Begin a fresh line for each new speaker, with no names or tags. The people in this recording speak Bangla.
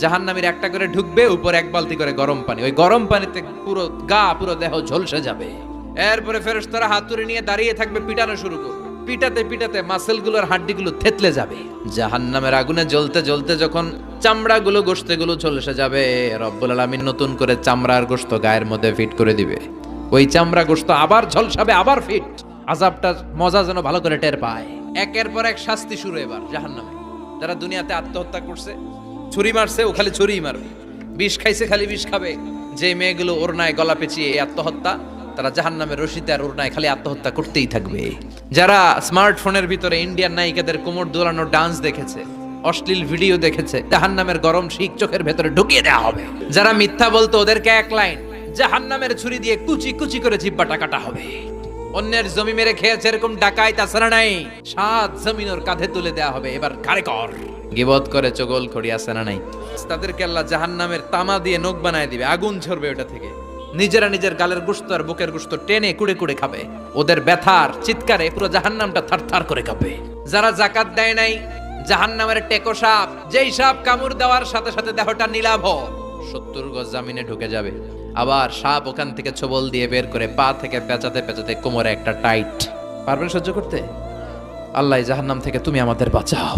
জাহান্নামীর একটা করে ঢুকবে, উপর এক বালতি করে গরম পানি, ওই গরম পানিতে পুরো গা পুরো দেহ ঝলসে যাবে। এরপরে ফেরেশতারা হাতুড়ি নিয়ে দাঁড়িয়ে থাকবে, পিটানো শুরু করবে। পিটাতে পিটাতে মাসেলগুলোর হাড্ডিগুলো থেতলে যাবে। জাহান্নামের আগুনে জ্বলতে জ্বলতে যখন চামড়াগুলো গোশতগুলো ঝলসে যাবে, রব্বুল আলামিন নতুন করে চামড়ার গোশত গায়ের মধ্যে ফিট করে দিবে। ওই চামড়া গোশত আবার ঝলসাবে, আবার ফিট। আযাবটা মজা যেন ভালো করে টের পায়। একের পর এক শাস্তি শুরু এবার জাহান্নামে। যারা দুনিয়াতে আত্মহত্যা করছে, ছুরি মারছে, ও খালি ছুরিই মারবে। বিষ খাইছে, খালি বিষ খাবে। যে মেয়েগুলো ওড়নায় গলা পেঁচিয়ে এই আত্মহত্যা, তারা জাহান্নামের রশিতে আর ওড়নায় খালি আত্মহত্যা করতেই থাকবে। যারা স্মার্টফোনের ভিতরে ইন্ডিয়ান নায়িকাদের কোমর দোলানো ডান্স দেখেছে, অশ্লীল ভিডিও দেখেছে, জাহান্নামের গরম শিক চোখের ভেতরে ঢুকিয়ে দেওয়া হবে। যারা মিথ্যা বলতো, ওদেরকে এক লাইন জাহান্নামের ছুরি দিয়ে কুচি কুচি করে জিহ্বাটা কাটা হবে। অন্যের জমি মেরে খেয়েছে এরকম ডাকাইত আসারা নাই, 7 জমিন ওর কাঁধে তুলে দেওয়া হবে। এবার ঘাড়ে কর। গিবত করে চগল খড়ি আছে না নাই, তাদেরকে আল্লাহ জাহান্নামের তামা দিয়ে নখ বানায় দিবে, আগুন ঝরবে ওটা থেকে। নিজেরা নিজের গালের গোশত আর বুকের গোশত টেনে কুড়ে কুড়ে খাবে। ওদের ব্যথার চিৎকারে পুরো জাহান্নামটা থারথার করে কাঁপে। যারা যাকাত দেয় নাই, জাহান্নামের টেকো সাপ, যেই সাপ কামড় দেওয়ার সাথে সাথে দেহটা নীলাভ, 70 গজ জামিনে ঢুকে যাবে। আবার সাপ ওখান থেকে ছোবল দিয়ে বের করে পা থেকে পেঁচাতে পেঁচাতে কোমরে একটা টাইট। পারবেন সহ্য করতে? আল্লাহ জাহান্নাম থেকে তুমি আমাদের বাঁচাও।